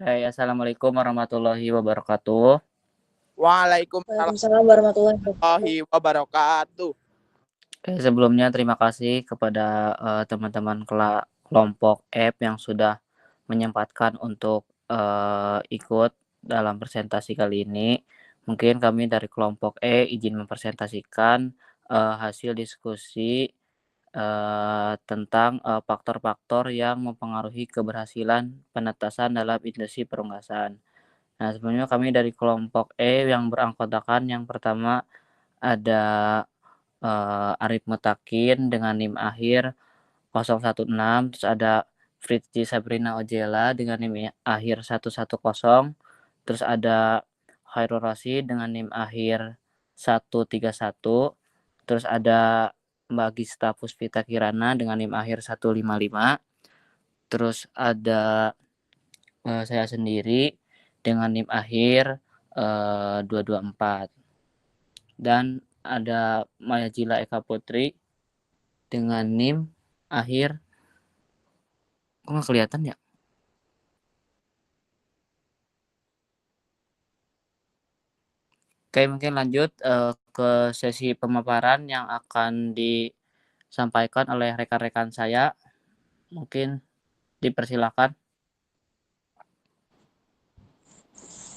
Assalamualaikum warahmatullahi wabarakatuh. Waalaikumsalam Waalaikumsalam warahmatullahi wabarakatuh. warahmatullahi wabarakatuh. Sebelumnya terima kasih kepada, teman-teman kelompok F yang sudah menyempatkan untuk, ikut dalam presentasi kali ini. Mungkin kami dari kelompok E izin mempresentasikan, hasil diskusi, tentang, faktor-faktor yang mempengaruhi keberhasilan penetasan dalam industri perunggasan. Nah, sebelumnya kami dari kelompok E yang beranggotakan yang pertama ada, Arif Mutakin dengan NIM akhir 016, terus ada Fritzi Sabrina Ojela dengan NIM akhir 110, terus ada Khairul Rasyid dengan NIM akhir 131, terus ada Mbak Gista Puspita Kirana dengan NIM akhir 155, terus ada, saya sendiri dengan NIM akhir, 224. Dan ada Maya Jila Eka Putri dengan NIM akhir kok nggak kelihatan ya? Oke, mungkin lanjut ke sesi pemaparan yang akan disampaikan oleh rekan-rekan saya. Mungkin dipersilakan.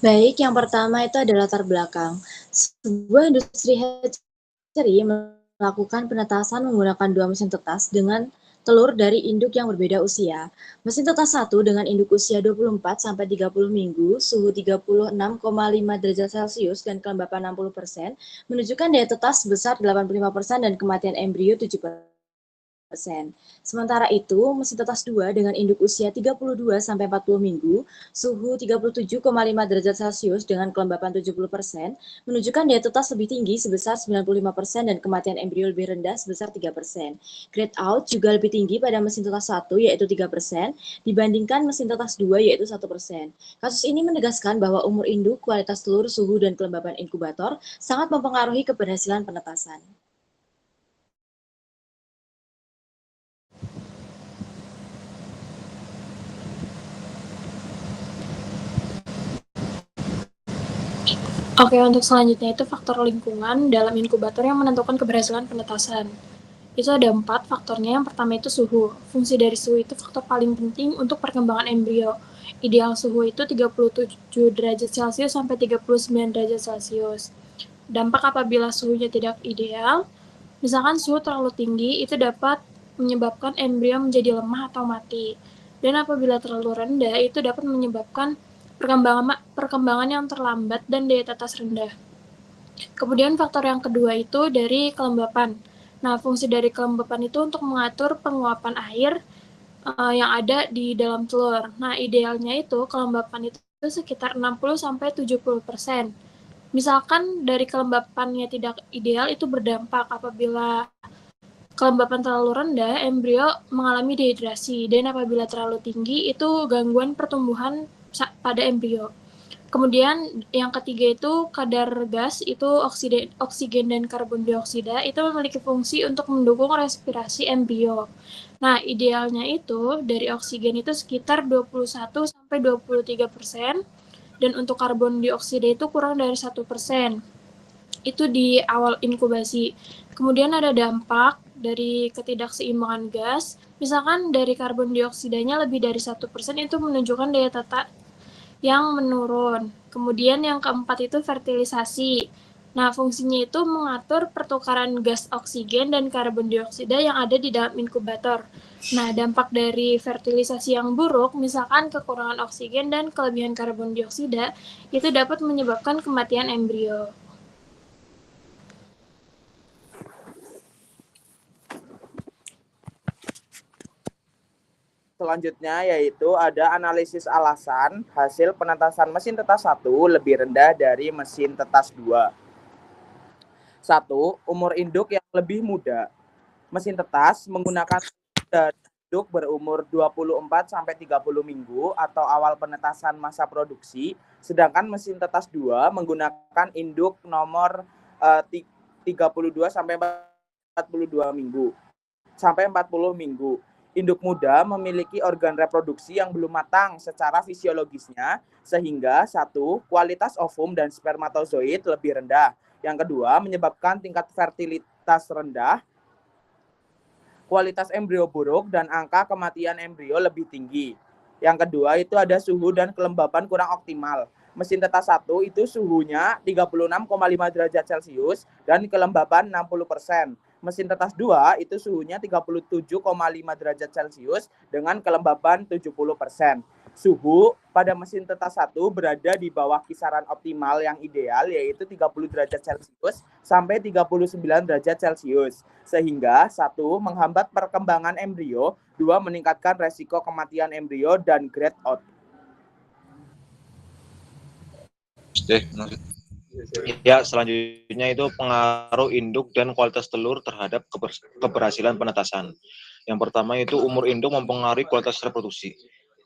Baik, yang pertama itu adalah latar belakang. Sebuah industri hatchery melakukan penetasan menggunakan 2 mesin tetas dengan telur dari induk yang berbeda usia. Mesin tetas 1 dengan induk usia 24-30 minggu, suhu 36,5 derajat Celcius dan kelembapan 60%, menunjukkan daya tetas sebesar 85% dan kematian embrio 7%. Sementara itu, mesin tetas 2 dengan induk usia 32-40 minggu, suhu 37,5 derajat Celcius dengan kelembapan 70%, menunjukkan daya tetas lebih tinggi sebesar 95% dan kematian embrio lebih rendah sebesar 3%. Grade out juga lebih tinggi pada mesin tetas 1 yaitu 3% dibandingkan mesin tetas 2 yaitu 1%. Kasus ini menegaskan bahwa umur induk, kualitas telur, suhu, dan kelembapan inkubator sangat mempengaruhi keberhasilan penetasan. Oke, untuk selanjutnya itu faktor lingkungan dalam inkubator yang menentukan keberhasilan penetasan. Itu ada 4 faktornya. Yang pertama itu suhu. Fungsi dari suhu itu faktor paling penting untuk perkembangan embrio. Ideal suhu itu 37 derajat Celcius sampai 39 derajat Celcius. Dampak apabila suhunya tidak ideal, misalkan suhu terlalu tinggi, itu dapat menyebabkan embrio menjadi lemah atau mati. Dan apabila terlalu rendah, itu dapat menyebabkan perkembangan yang terlambat dan daya tetas rendah. Kemudian faktor yang kedua itu dari kelembapan. Nah, fungsi dari kelembapan itu untuk mengatur penguapan air yang ada di dalam telur. Nah, idealnya itu kelembapan itu sekitar 60-70%. Misalkan dari kelembapannya tidak ideal, itu berdampak apabila kelembapan terlalu rendah, embrio mengalami dehidrasi, dan apabila terlalu tinggi, itu gangguan pertumbuhan pada embrio. Kemudian yang ketiga itu kadar gas, itu oksigen dan karbon dioksida itu memiliki fungsi untuk mendukung respirasi embrio. Nah, idealnya itu dari oksigen itu sekitar 21-23%, dan untuk karbon dioksida itu kurang dari 1%. Itu di awal inkubasi. Kemudian ada dampak dari ketidakseimbangan gas, misalkan dari karbon dioksidanya lebih dari 1%, itu menunjukkan daya tetas yang menurun. Kemudian yang keempat itu fertilisasi. Nah, fungsinya itu mengatur pertukaran gas oksigen dan karbon dioksida yang ada di dalam inkubator. Nah, dampak dari fertilisasi yang buruk, misalkan kekurangan oksigen dan kelebihan karbon dioksida, itu dapat menyebabkan kematian embrio. Selanjutnya yaitu ada analisis alasan hasil penetasan mesin tetas 1 lebih rendah dari mesin tetas 2. 1. Umur induk yang lebih muda. Mesin tetas menggunakan induk berumur 24-30 minggu atau awal penetasan masa produksi, sedangkan mesin tetas 2 menggunakan induk nomor 32-42 minggu sampai 40 minggu. Induk muda memiliki organ reproduksi yang belum matang secara fisiologisnya, sehingga satu, kualitas ovum dan spermatozoid lebih rendah. Yang kedua, menyebabkan tingkat fertilitas rendah, kualitas embrio buruk, dan angka kematian embrio lebih tinggi. Yang kedua itu ada suhu dan kelembaban kurang optimal. Mesin tetas 1 itu suhunya 36,5 derajat Celcius dan kelembaban 60%. Mesin tetas 2 itu suhunya 37,5 derajat Celcius dengan kelembaban 70%. Suhu pada mesin tetas 1 berada di bawah kisaran optimal yang ideal, yaitu 30 derajat Celcius sampai 39 derajat Celcius. Sehingga satu, menghambat perkembangan embrio, dua, meningkatkan resiko kematian embrio dan grade out. Ya, selanjutnya itu pengaruh induk dan kualitas telur terhadap keberhasilan penetasan. Yang pertama itu umur induk mempengaruhi kualitas reproduksi.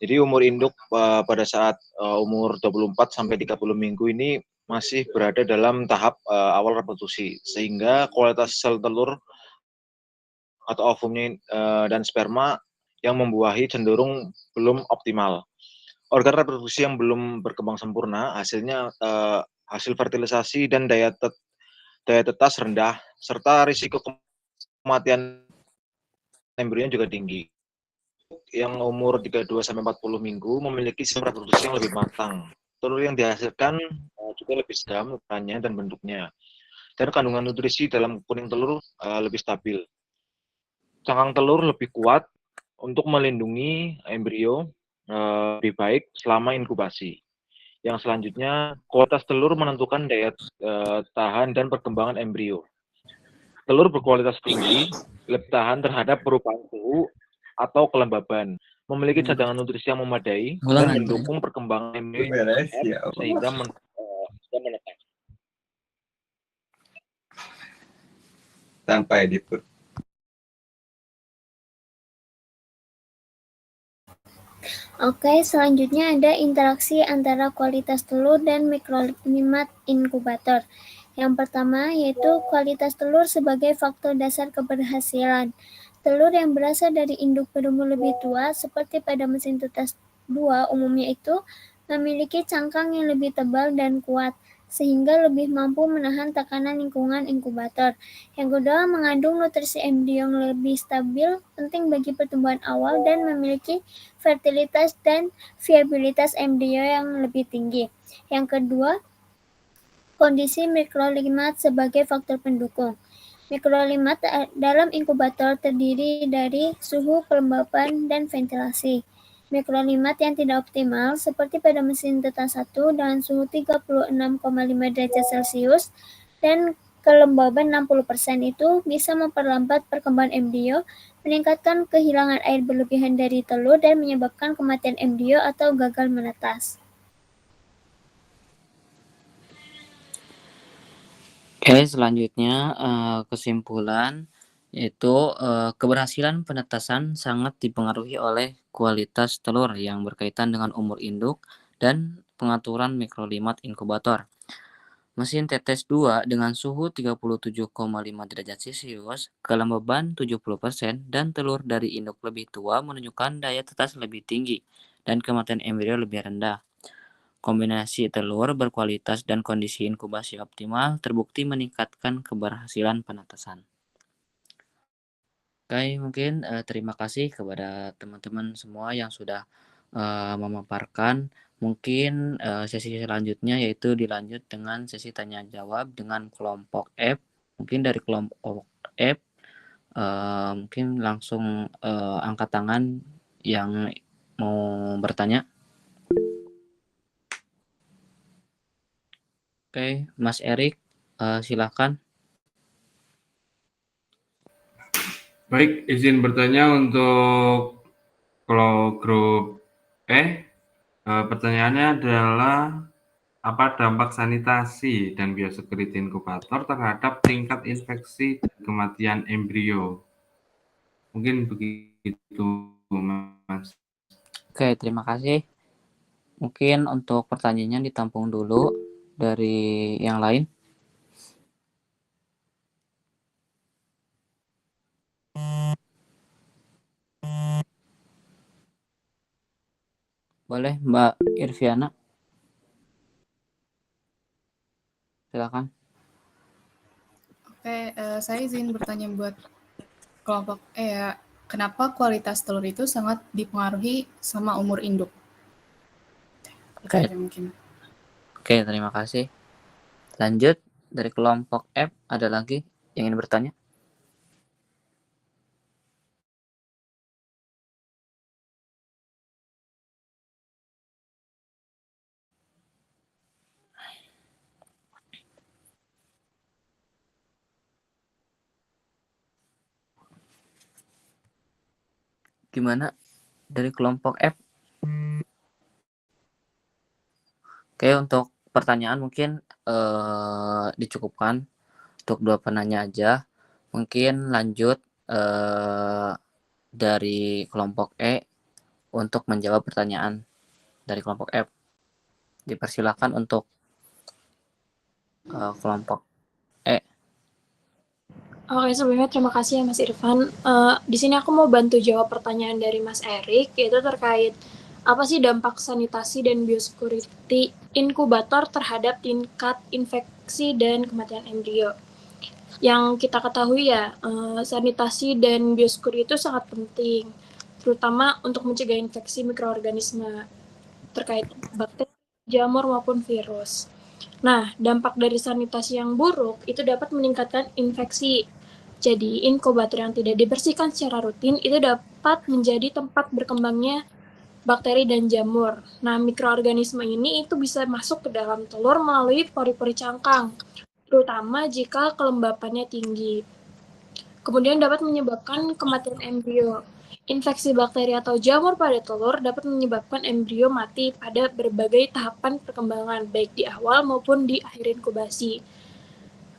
Jadi umur induk pada saat umur 24 sampai 30 minggu ini masih berada dalam tahap awal reproduksi, sehingga kualitas sel telur atau ovumnya dan sperma yang membuahi cenderung belum optimal. Organ reproduksi yang belum berkembang sempurna, hasilnya hasil fertilisasi dan daya tetas rendah, serta risiko kematian embrionya juga tinggi. Yang umur 32-40 minggu memiliki sistem reproduksi yang lebih matang. Telur yang dihasilkan juga lebih sedang ukurannya dan bentuknya. Dan kandungan nutrisi dalam kuning telur lebih stabil. Cangkang telur lebih kuat untuk melindungi embrio lebih baik selama inkubasi. Yang selanjutnya, kualitas telur menentukan daya tahan dan perkembangan embrio. Telur berkualitas tinggi, lebih tahan terhadap perubahan suhu atau kelembaban, memiliki cadangan nutrisi yang memadai, dan mendukung perkembangan embrio sehingga menetas. Tanpa edit. Oke, selanjutnya ada interaksi antara kualitas telur dan mikroklimat inkubator. Yang pertama yaitu kualitas telur sebagai faktor dasar keberhasilan. Telur yang berasal dari induk berumur lebih tua, seperti pada mesin tetas 2 umumnya itu, memiliki cangkang yang lebih tebal dan kuat, sehingga lebih mampu menahan tekanan lingkungan inkubator. Yang kedua, mengandung nutrisi embrio yang lebih stabil, penting bagi pertumbuhan awal, dan memiliki fertilitas dan viabilitas embrio yang lebih tinggi. Yang kedua, kondisi mikroklimat sebagai faktor pendukung. Mikroklimat dalam inkubator terdiri dari suhu, kelembaban, dan ventilasi. Mikroklimat yang tidak optimal, seperti pada mesin tetas 1 dengan suhu 36,5 derajat Celcius dan kelembaban 60% itu bisa memperlambat perkembangan embrio, meningkatkan kehilangan air berlebihan dari telur, dan menyebabkan kematian embrio atau gagal menetas. Oke, selanjutnya kesimpulan yaitu keberhasilan penetasan sangat dipengaruhi oleh kualitas telur yang berkaitan dengan umur induk dan pengaturan mikroklimat inkubator. Mesin tetes 2 dengan suhu 37,5 derajat Celcius, kelembaban 70%, dan telur dari induk lebih tua menunjukkan daya tetas lebih tinggi dan kematian embrio lebih rendah. Kombinasi telur berkualitas dan kondisi inkubasi optimal terbukti meningkatkan keberhasilan penetasan. Oke, mungkin terima kasih kepada teman-teman semua yang sudah memaparkan. Mungkin sesi selanjutnya yaitu dilanjut dengan sesi tanya jawab dengan kelompok F. Mungkin dari kelompok F mungkin langsung angkat tangan yang mau bertanya. Oke, Mas Erik, silakan. Baik, izin bertanya untuk grup E. Pertanyaannya adalah apa dampak sanitasi dan biosecurity inkubator terhadap tingkat infeksi dan kematian embrio? Mungkin begitu, Mas. Oke, terima kasih. Mungkin untuk pertanyaannya ditampung dulu dari yang lain. Boleh Mbak Irviana? Silakan. Oke, saya izin bertanya buat kelompok E ya. Kenapa kualitas telur itu sangat dipengaruhi sama umur induk? Itu aja mungkin. Oke, terima kasih. Lanjut, dari kelompok F ada lagi yang ingin bertanya? Gimana dari kelompok F? Oke, untuk pertanyaan mungkin dicukupkan untuk 2 penanya aja. Mungkin lanjut dari kelompok E untuk menjawab pertanyaan dari kelompok F. Dipersilakan untuk kelompok E. Oke, sebelumnya terima kasih ya Mas Irfan. Di sini aku mau bantu jawab pertanyaan dari Mas Erik, yaitu terkait apa sih dampak sanitasi dan biosecurity inkubator terhadap tingkat infeksi dan kematian embrio. Yang kita ketahui ya, sanitasi dan biosecurity itu sangat penting, terutama untuk mencegah infeksi mikroorganisme terkait bakteri, jamur maupun virus. Nah, dampak dari sanitasi yang buruk itu dapat meningkatkan infeksi. Jadi, inkubator yang tidak dibersihkan secara rutin itu dapat menjadi tempat berkembangnya bakteri dan jamur. Nah, mikroorganisme ini itu bisa masuk ke dalam telur melalui pori-pori cangkang, terutama jika kelembapannya tinggi. Kemudian dapat menyebabkan kematian embrio. Infeksi bakteri atau jamur pada telur dapat menyebabkan embrio mati pada berbagai tahapan perkembangan, baik di awal maupun di akhir inkubasi.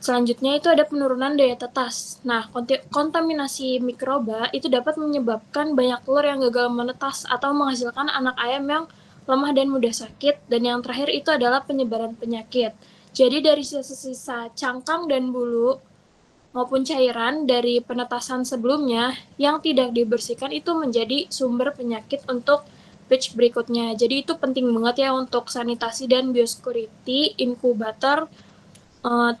Selanjutnya itu ada penurunan daya tetas. Nah, kontaminasi mikroba itu dapat menyebabkan banyak telur yang gagal menetas atau menghasilkan anak ayam yang lemah dan mudah sakit. Dan yang terakhir itu adalah penyebaran penyakit. Jadi dari sisa-sisa cangkang dan bulu maupun cairan dari penetasan sebelumnya yang tidak dibersihkan itu menjadi sumber penyakit untuk batch berikutnya. Jadi itu penting banget ya untuk sanitasi dan biosecurity inkubator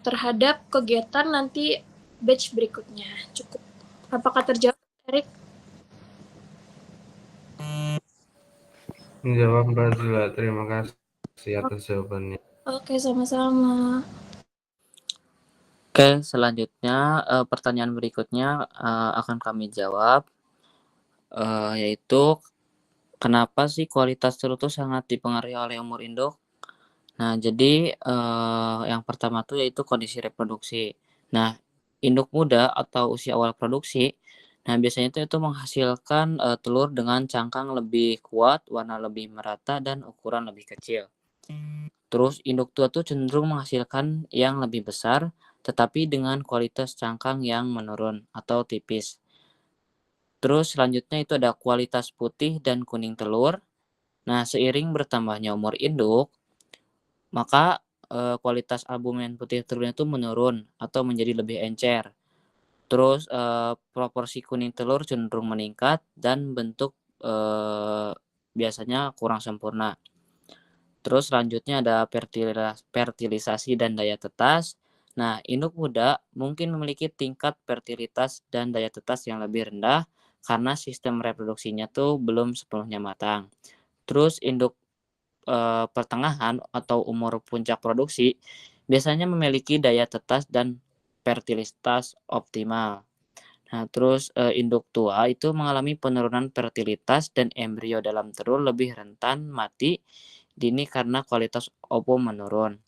terhadap kegiatan nanti batch berikutnya. Cukup. Apakah terjawab, Erik? Menjawab Mbak Zula, terima kasih atas jawabannya. Oke, sama-sama. Oke, selanjutnya pertanyaan berikutnya akan kami jawab, yaitu kenapa sih kualitas telur itu sangat dipengaruhi oleh umur induk? Nah, jadi yang pertama tuh yaitu kondisi reproduksi. Nah, induk muda atau usia awal produksi, nah biasanya itu menghasilkan telur dengan cangkang lebih kuat, warna lebih merata, dan ukuran lebih kecil. Terus induk tua tuh cenderung menghasilkan yang lebih besar, tetapi dengan kualitas cangkang yang menurun atau tipis. Terus selanjutnya itu ada kualitas putih dan kuning telur. Nah, seiring bertambahnya umur induk, maka kualitas albumen putih telurnya itu menurun atau menjadi lebih encer. Terus proporsi kuning telur cenderung meningkat dan bentuk biasanya kurang sempurna. Terus selanjutnya ada fertilisasi dan daya tetas. Nah, induk muda mungkin memiliki tingkat fertilitas dan daya tetas yang lebih rendah karena sistem reproduksinya tuh belum sepenuhnya matang. Terus induk pertengahan atau umur puncak produksi biasanya memiliki daya tetas dan fertilitas optimal. Nah, terus induk tua itu mengalami penurunan fertilitas dan embrio dalam telur lebih rentan mati dini karena kualitas ovum menurun.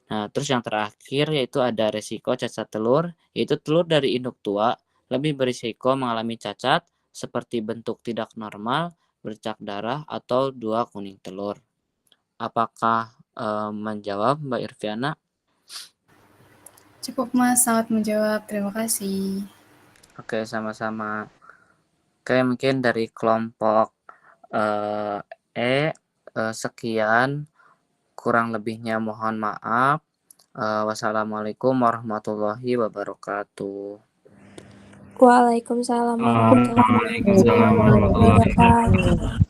Nah, terus yang terakhir yaitu ada resiko cacat telur, yaitu telur dari induk tua lebih berisiko mengalami cacat seperti bentuk tidak normal, bercak darah, atau 2 kuning telur. Apakah menjawab Mbak Irviana? Cukup Mas, sangat menjawab. Terima kasih. Oke, sama-sama. Oke, mungkin dari kelompok E sekian, kurang lebihnya mohon maaf. Wassalamualaikum warahmatullahi wabarakatuh. Waalaikumsalam warahmatullahi Waalaikumsalam warahmatullahi wabarakatuh. wabarakatuh.